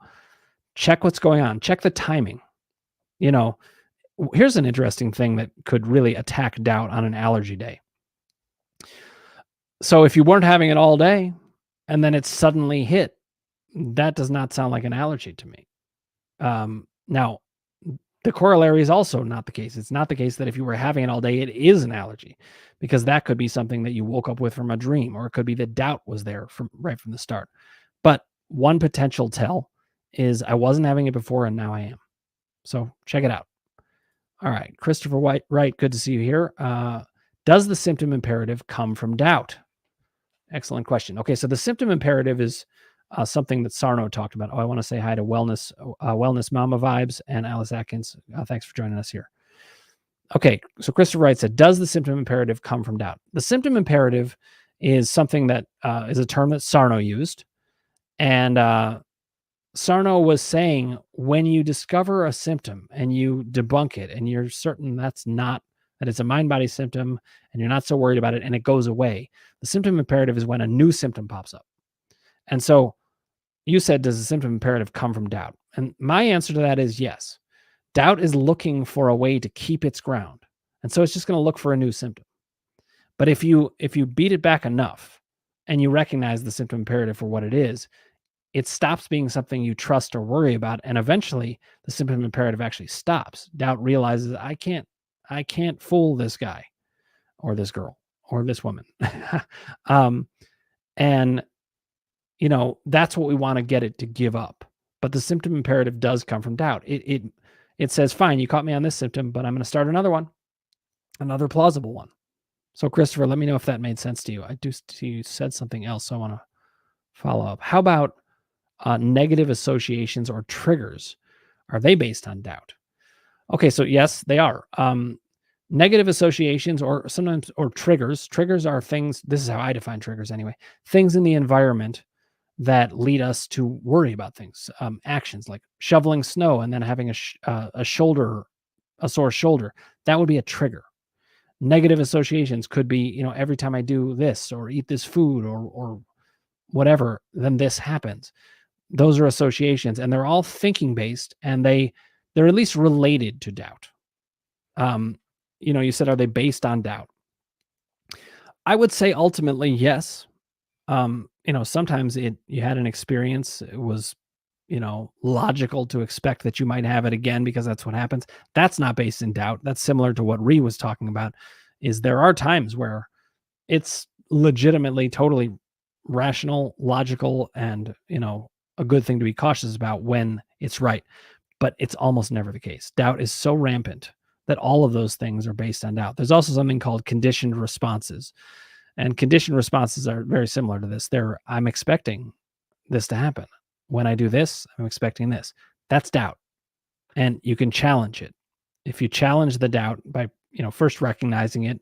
check what's going on. Check the timing. You know, Here's an interesting thing that could really attack doubt on an allergy day. So if you weren't having it all day and then it suddenly hit, that does not sound like an allergy to me. Now, the corollary is also not the case. It's not the case that if you were having it all day, it is an allergy, because that could be something that you woke up with from a dream, or it could be that doubt was there from right from the start. But one potential tell is I wasn't having it before and now I am. So check it out. All right, Christopher White, right? Good to see you here. Does the symptom imperative come from doubt? Excellent question. Okay, so the symptom imperative is something that Sarno talked about. Oh, I want to say hi to Wellness Mama Vibes and Alice Atkins. Thanks for joining us here. Okay, so Christopher Wright said, does the symptom imperative come from doubt? The symptom imperative is something that is a term that Sarno used. And Sarno was saying, when you discover a symptom and you debunk it and you're certain that it's a mind-body symptom and you're not so worried about it and it goes away, the symptom imperative is when a new symptom pops up. And so you said, does the symptom imperative come from doubt? And my answer to that is yes. Doubt is looking for a way to keep its ground. And so it's just going to look for a new symptom. But if you beat it back enough and you recognize the symptom imperative for what it is, it stops being something you trust or worry about. And eventually the symptom imperative actually stops. Doubt realizes I can't fool this guy or this girl or this woman. And that's what we want to get it to give up. But the symptom imperative does come from doubt. It says, fine, you caught me on this symptom, but I'm going to start another one, another plausible one. So Christopher, let me know if that made sense to you. I do see you said something else, so I want to follow up. How about negative associations or triggers? Are they based on doubt? Okay, so yes, they are. Negative associations or triggers. Triggers are things, this is how I define triggers anyway, things in the environment that lead us to worry about things. Actions like shoveling snow and then having a sore shoulder. That would be a trigger. Negative associations could be, every time I do this or eat this food or whatever, then this happens. Those are associations, and they're all thinking based, and they're at least related to doubt. You said, are they based on doubt? I would say ultimately, yes. Sometimes you had an experience, it was, logical to expect that you might have it again because that's what happens. That's not based in doubt. That's similar to what Ree was talking about, is there are times where it's legitimately totally rational, logical, and, a good thing to be cautious about when it's right. But it's almost never the case. Doubt is so rampant that all of those things are based on doubt. There's also something called conditioned responses. And conditioned responses are very similar to this. I'm expecting this to happen. When I do this, I'm expecting this. That's doubt. And you can challenge it. If you challenge the doubt by, first recognizing it,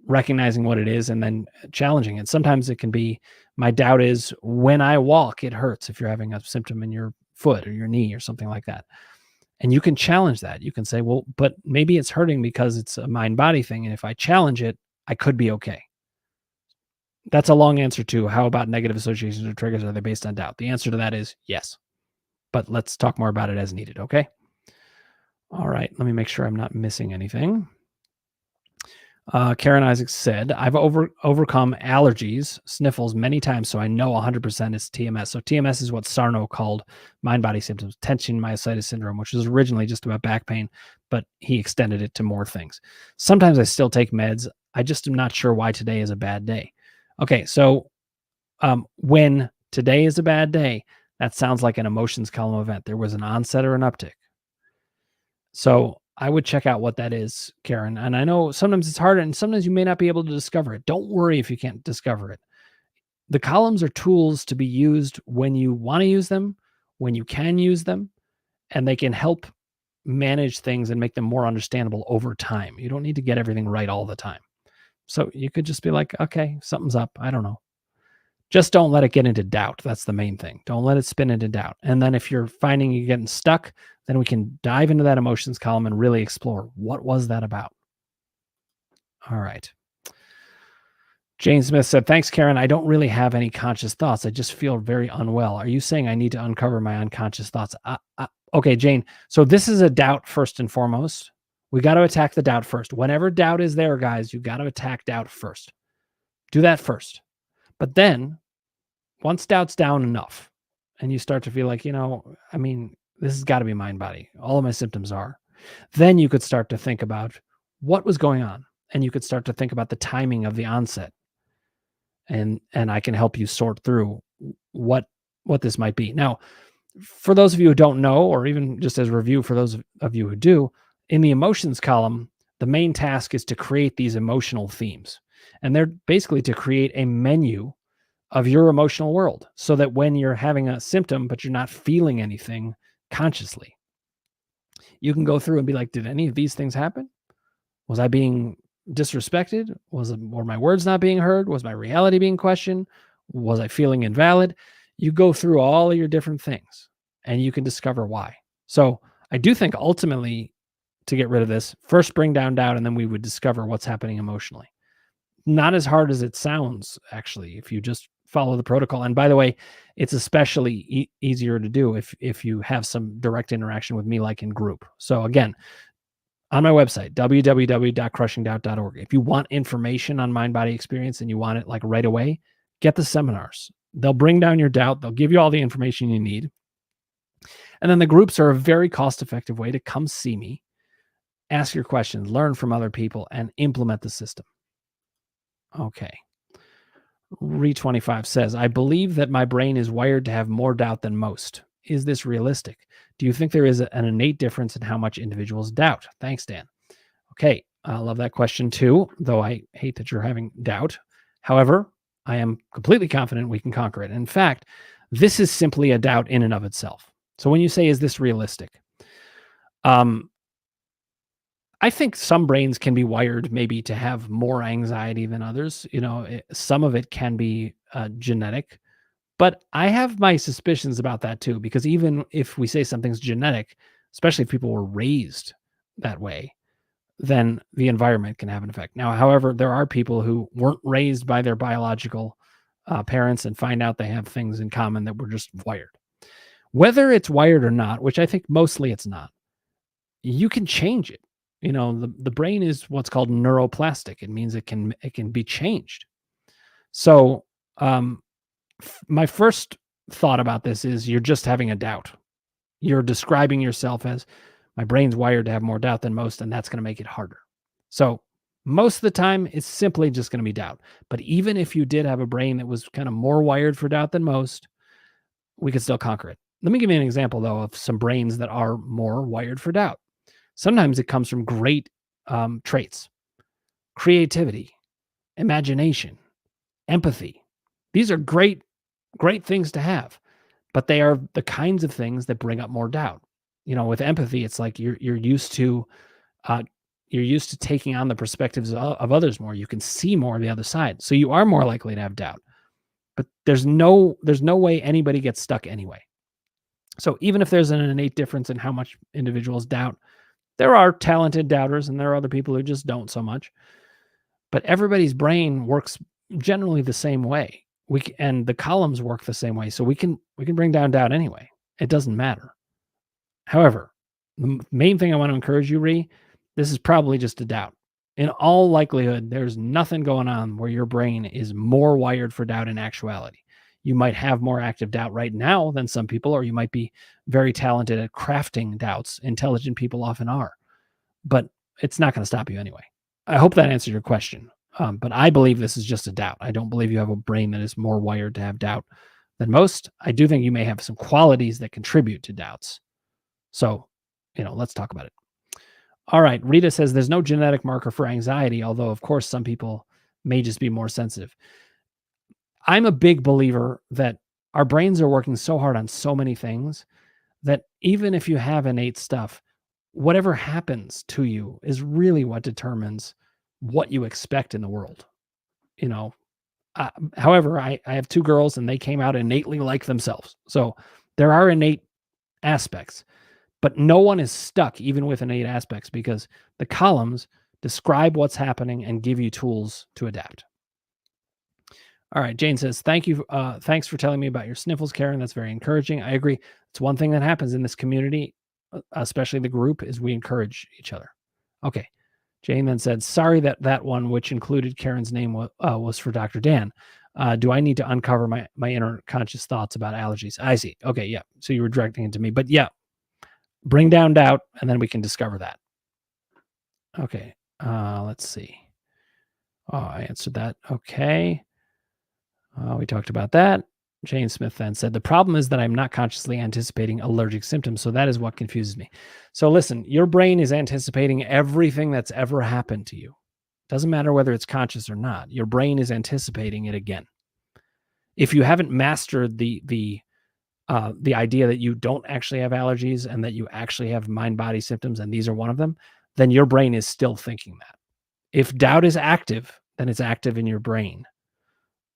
recognizing what it is, and then challenging it. Sometimes it can be, my doubt is when I walk, it hurts, if you're having a symptom in your foot or your knee or something like that. And you can challenge that. You can say, well, but maybe it's hurting because it's a mind-body thing. And if I challenge it, I could be okay. That's a long answer to how about negative associations or triggers? Are they based on doubt? The answer to that is yes. But let's talk more about it as needed, okay? All right, let me make sure I'm not missing anything. Karen Isaacs said, I've overcome allergies, sniffles many times, so I know 100% it's TMS. So TMS is what Sarno called mind-body symptoms, tension myositis syndrome, which was originally just about back pain, but he extended it to more things. Sometimes I still take meds. I just am not sure why today is a bad day. Okay, so when today is a bad day, that sounds like an emotions column event. There was an onset or an uptick. So I would check out what that is, Karen. And I know sometimes it's hard and sometimes you may not be able to discover it. Don't worry if you can't discover it. The columns are tools to be used when you want to use them, when you can use them, and they can help manage things and make them more understandable over time. You don't need to get everything right all the time. So you could just be like, okay, something's up. I don't know. Just don't let it get into doubt. That's the main thing. Don't let it spin into doubt. And then if you're finding you're getting stuck, then we can dive into that emotions column and really explore what was that about. All right. Jane Smith said, "Thanks, Karen. I don't really have any conscious thoughts. I just feel very unwell. Are you saying I need to uncover my unconscious thoughts?" Okay, Jane. So this is a doubt first and foremost. We got to attack the doubt first. Whenever doubt is there, guys, you got to attack doubt first. Do that first. But then, once doubt's down enough, and you start to feel like, I mean, this has got to be mind body. All of my symptoms are. Then you could start to think about what was going on, and you could start to think about the timing of the onset, and I can help you sort through what this might be. Now, for those of you who don't know, or even just as a review for those of you who do, in the emotions column, the main task is to create these emotional themes. And they're basically to create a menu of your emotional world so that when you're having a symptom, but you're not feeling anything consciously, you can go through and be like, did any of these things happen? Was I being disrespected? Were my words not being heard? Was my reality being questioned? Was I feeling invalid? You go through all of your different things and you can discover why. So I do think ultimately, to get rid of this, first bring down doubt, and then we would discover what's happening emotionally. Not as hard as it sounds, actually, if you just follow the protocol. And by the way, it's especially easier to do if you have some direct interaction with me, like in group. So again, on my website, www.crushingdoubt.org. If you want information on mind-body experience and you want it like right away, get the seminars. They'll bring down your doubt. They'll give you all the information you need. And then the groups are a very cost-effective way to come see me, ask your questions, learn from other people, and implement the system. Okay. Re25 says, I believe that my brain is wired to have more doubt than most. Is this realistic? Do you think there is an innate difference in how much individuals doubt? Thanks, Dan. Okay, I love that question too, though I hate that you're having doubt. However, I am completely confident we can conquer it. In fact, this is simply a doubt in and of itself. So when you say, is this realistic? I think some brains can be wired maybe to have more anxiety than others. Some of it can be genetic, but I have my suspicions about that too, because even if we say something's genetic, especially if people were raised that way, then the environment can have an effect. Now, however, there are people who weren't raised by their biological parents and find out they have things in common that were just wired. Whether it's wired or not, which I think mostly it's not, you can change it. The brain is what's called neuroplastic. It means it can be changed. So my first thought about this is you're just having a doubt. You're describing yourself as, my brain's wired to have more doubt than most, and that's going to make it harder. So most of the time, it's simply just going to be doubt. But even if you did have a brain that was kind of more wired for doubt than most, we could still conquer it. Let me give you an example, though, of some brains that are more wired for doubt. Sometimes it comes from great traits: creativity, imagination, empathy. These are great things to have, but they are the kinds of things that bring up more doubt. With empathy, it's like you're used to taking on the perspectives of others more. You can see more of the other side, so you are more likely to have doubt. But there's no way anybody gets stuck anyway. So even if there's an innate difference in how much individuals doubt, there are talented doubters and there are other people who just don't so much. But everybody's brain works generally the same way. And the columns work the same way. So we can bring down doubt anyway. It doesn't matter. However, the main thing I want to encourage you, this is probably just a doubt. In all likelihood, there's nothing going on where your brain is more wired for doubt in actuality. You might have more active doubt right now than some people, or you might be very talented at crafting doubts. Intelligent people often are, but it's not going to stop you anyway. I hope that answered your question. But I believe this is just a doubt. I don't believe you have a brain that is more wired to have doubt than most. I do think you may have some qualities that contribute to doubts. So, let's talk about it. All right. Rita says there's no genetic marker for anxiety, although, of course, some people may just be more sensitive. I'm a big believer that our brains are working so hard on so many things that even if you have innate stuff, whatever happens to you is really what determines what you expect in the world. However, I have two girls and they came out innately like themselves. So there are innate aspects, but no one is stuck even with innate aspects because the columns describe what's happening and give you tools to adapt. All right. Jane says, thank you. Thanks for telling me about your sniffles, Karen. That's very encouraging. I agree. It's one thing that happens in this community, especially the group, is we encourage each other. Okay. Jane then said, sorry that one, which included Karen's name, was for Dr. Dan. Do I need to uncover my inner conscious thoughts about allergies? I see. Okay. Yeah. So you were directing it to me. But yeah, bring down doubt, and then we can discover that. Okay. Let's see. Oh, I answered that. Okay. We talked about that. Jane Smith then said, the problem is that I'm not consciously anticipating allergic symptoms. So that is what confuses me. So listen, your brain is anticipating everything that's ever happened to you. Doesn't matter whether it's conscious or not. Your brain is anticipating it again. If you haven't mastered the idea that you don't actually have allergies and that you actually have mind-body symptoms, and these are one of them, then your brain is still thinking that. If doubt is active, then it's active in your brain,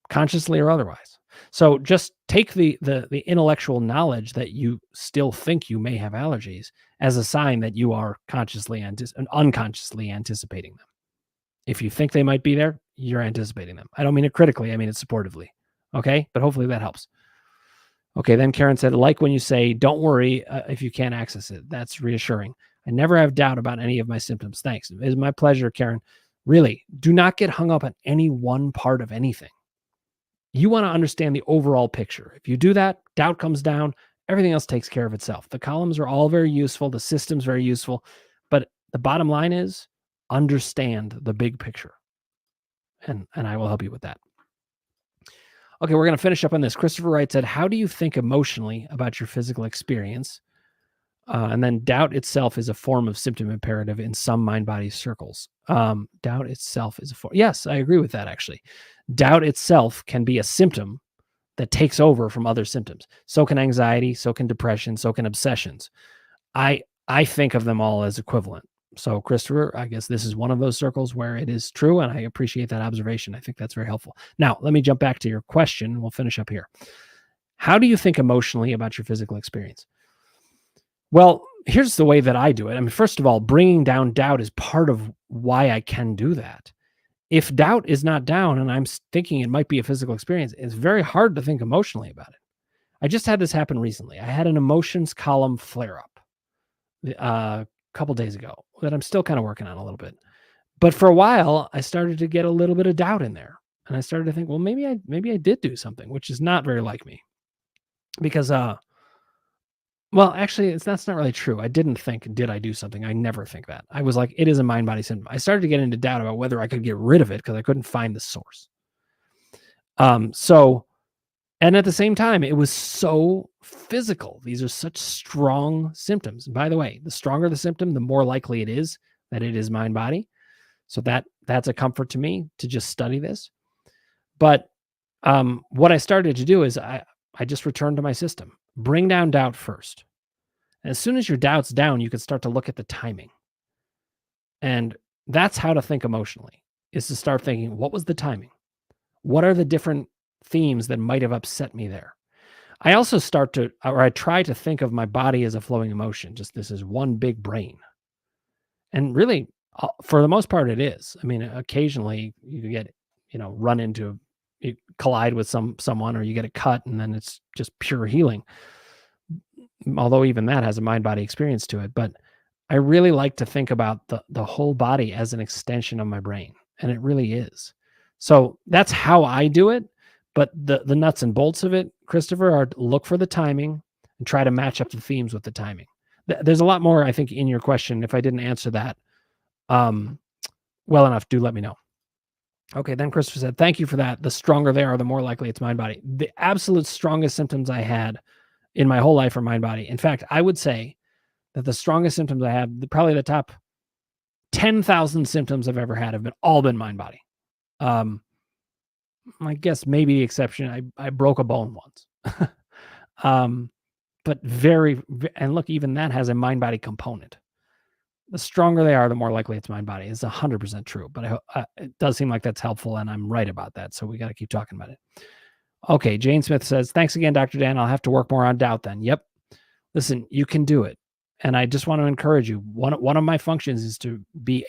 consciously or otherwise. So just take the intellectual knowledge that you still think you may have allergies as a sign that you are consciously and unconsciously anticipating them. If you think they might be there, you're anticipating them. I don't mean it critically. I mean it supportively. Okay? But hopefully that helps. Okay, then Karen said, like when you say, don't worry if you can't access it. That's reassuring. I never have doubt about any of my symptoms. Thanks. It is my pleasure, Karen. Really, do not get hung up on any one part of anything. You want to understand the overall picture. If you do that, doubt comes down, everything else takes care of itself. The columns are all very useful, the system's very useful, but the bottom line is understand the big picture. And I will help you with that. Okay, we're going to finish up on this. Christopher Wright said, how do you think emotionally about your physical experience? And then doubt itself is a form of symptom imperative in some mind-body circles. Doubt itself is a form. Yes, I agree with that, actually. Doubt itself can be a symptom that takes over from other symptoms. So can anxiety, so can depression, so can obsessions. I think of them all as equivalent. So Christopher, I guess this is one of those circles where it is true, and I appreciate that observation. I think that's very helpful. Now, let me jump back to your question. We'll finish up here. How do you think emotionally about your physical experience? Well, here's the way that I do it. I mean, first of all, bringing down doubt is part of why I can do that. If doubt is not down and I'm thinking it might be a physical experience, it's very hard to think emotionally about it. I just had this happen recently. I had an emotions column flare up a couple days ago that I'm still kind of working on a little bit. But for a while, I started to get a little bit of doubt in there. And I started to think, well, maybe I did do something, which is not very like me. Because well, actually, that's not really true. I didn't think, did I do something? I never think that. I was like, it is a mind-body symptom. I started to get into doubt about whether I could get rid of it because I couldn't find the source. And at the same time, it was so physical. These are such strong symptoms. And by the way, the stronger the symptom, the more likely it is that it is mind-body. So that's a comfort to me to just study this. But what I started to do is I just returned to my system. Bring down doubt first. And as soon as your doubt's down, you can start to look at the timing. And that's how to think emotionally, is to start thinking, what was the timing? What are the different themes that might have upset me there? I also I try to think of my body as a flowing emotion. Just this is one big brain. And really, for the most part, it is. I mean, occasionally you get, run into, you collide with someone or you get a cut and then it's just pure healing. Although even that has a mind-body experience to it. But I really like to think about the whole body as an extension of my brain. And it really is. So that's how I do it. But the nuts and bolts of it, Christopher, are look for the timing and try to match up the themes with the timing. There's a lot more, I think, in your question. If I didn't answer that well enough, do let me know. Okay, then Christopher said, thank you for that. The stronger they are, the more likely it's mind-body. The absolute strongest symptoms I had in my whole life are mind-body. In fact, I would say that the strongest symptoms I have, probably the top 10,000 symptoms I've ever had have all been mind-body. I guess maybe the exception, I broke a bone once. But and look, even that has a mind-body component. The stronger they are, the more likely it's mind-body. It's 100% true, but it does seem like that's helpful, and I'm right about that, so we got to keep talking about it. Okay, Jane Smith says, thanks again, Dr. Dan. I'll have to work more on doubt then. Yep. Listen, you can do it. And I just want to encourage you. One of my functions is to be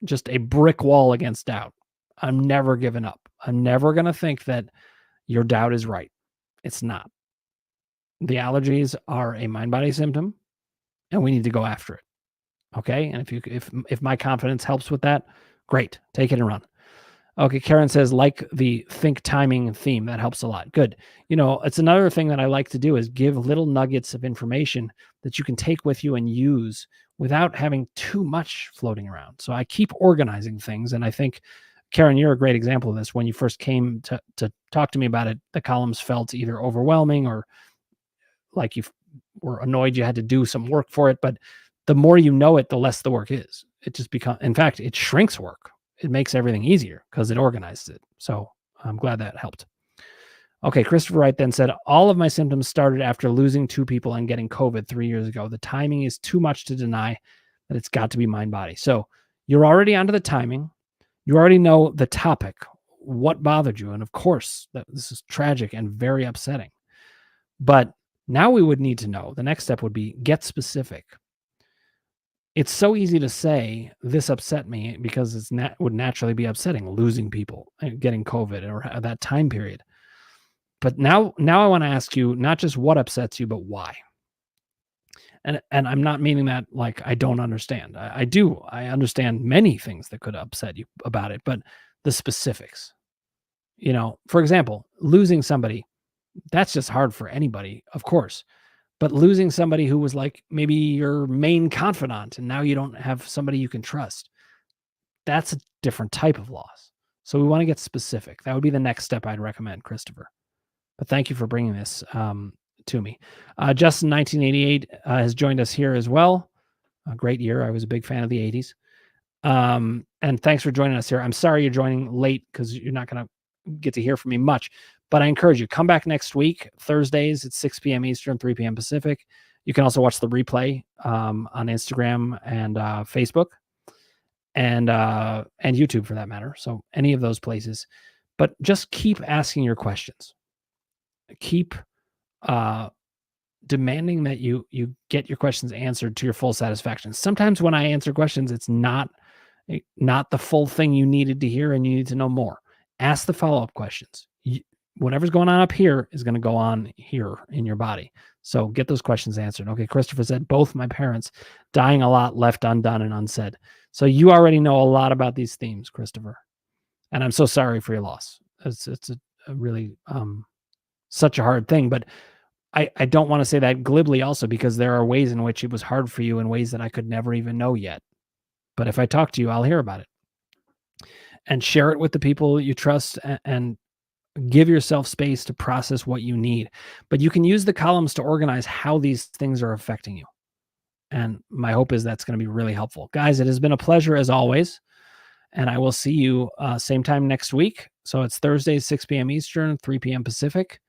just a brick wall against doubt. I'm never giving up. I'm never going to think that your doubt is right. It's not. The allergies are a mind-body symptom, and we need to go after it. Okay? And if my confidence helps with that, great. Take it and run. Okay, Karen says, like the think timing theme. That helps a lot. Good. It's another thing that I like to do is give little nuggets of information that you can take with you and use without having too much floating around. So I keep organizing things. And I think, Karen, you're a great example of this. When you first came to talk to me about it, the columns felt either overwhelming or like you were annoyed you had to do some work for it. But the more you know it, the less the work is. It just becomes, in fact, it shrinks work. It makes everything easier because it organizes it. So I'm glad that helped. Okay, Christopher Wright then said, all of my symptoms started after losing 2 people and getting COVID 3 years ago. The timing is too much to deny that it's got to be mind-body. So you're already onto the timing. You already know the topic, what bothered you. And of course, this is tragic and very upsetting. But now we would need to know, the next step would be get specific. It's so easy to say this upset me because would naturally be upsetting, losing people and getting COVID or that time period. But now I want to ask you not just what upsets you, but why. And I'm not meaning that like I don't understand. I do. I understand many things that could upset you about it, but the specifics. For example, losing somebody, that's just hard for anybody, of course. But losing somebody who was like maybe your main confidant and now you don't have somebody you can trust, that's a different type of loss. So we want to get specific. That would be the next step I'd recommend, Christopher. But thank you for bringing this to me. Justin, 1988, has joined us here as well. A great year. I was a big fan of the 80s. And thanks for joining us here. I'm sorry you're joining late because you're not going to get to hear from me much. But I encourage you, come back next week, Thursdays at 6 p.m. Eastern, 3 p.m. Pacific. You can also watch the replay on Instagram and Facebook and YouTube for that matter. So any of those places. But just keep asking your questions. Keep demanding that you get your questions answered to your full satisfaction. Sometimes when I answer questions, it's not the full thing you needed to hear and you need to know more. Ask the follow-up questions. Whatever's going on up here is going to go on here in your body. So get those questions answered. Okay, Christopher said, both my parents dying a lot, left undone and unsaid. So you already know a lot about these themes, Christopher. And I'm so sorry for your loss. It's a really such a hard thing. But I don't want to say that glibly also because there are ways in which it was hard for you in ways that I could never even know yet. But if I talk to you, I'll hear about it. And share it with the people you trust and give yourself space to process what you need. But you can use the columns to organize how these things are affecting you. And my hope is that's going to be really helpful. Guys, it has been a pleasure as always. And I will see you same time next week. So it's Thursday, 6 p.m. Eastern, 3 p.m. Pacific.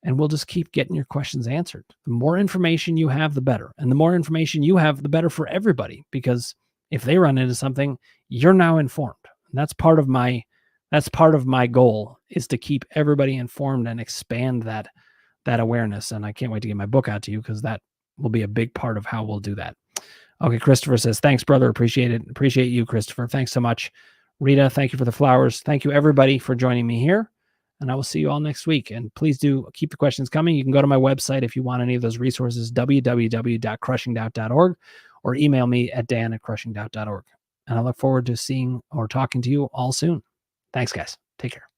And we'll just keep getting your questions answered. The more information you have, the better. And the more information you have, the better for everybody. Because if they run into something, you're now informed. And that's part of my goal, is to keep everybody informed and expand that awareness. And I can't wait to get my book out to you because that will be a big part of how we'll do that. Okay, Christopher says, thanks, brother. Appreciate it. Appreciate you, Christopher. Thanks so much. Rita, thank you for the flowers. Thank you, everybody, for joining me here. And I will see you all next week. And please do keep the questions coming. You can go to my website if you want any of those resources, www.crushingdoubt.org, or email me at dan@crushingdoubt.org. And I look forward to seeing or talking to you all soon. Thanks, guys. Take care.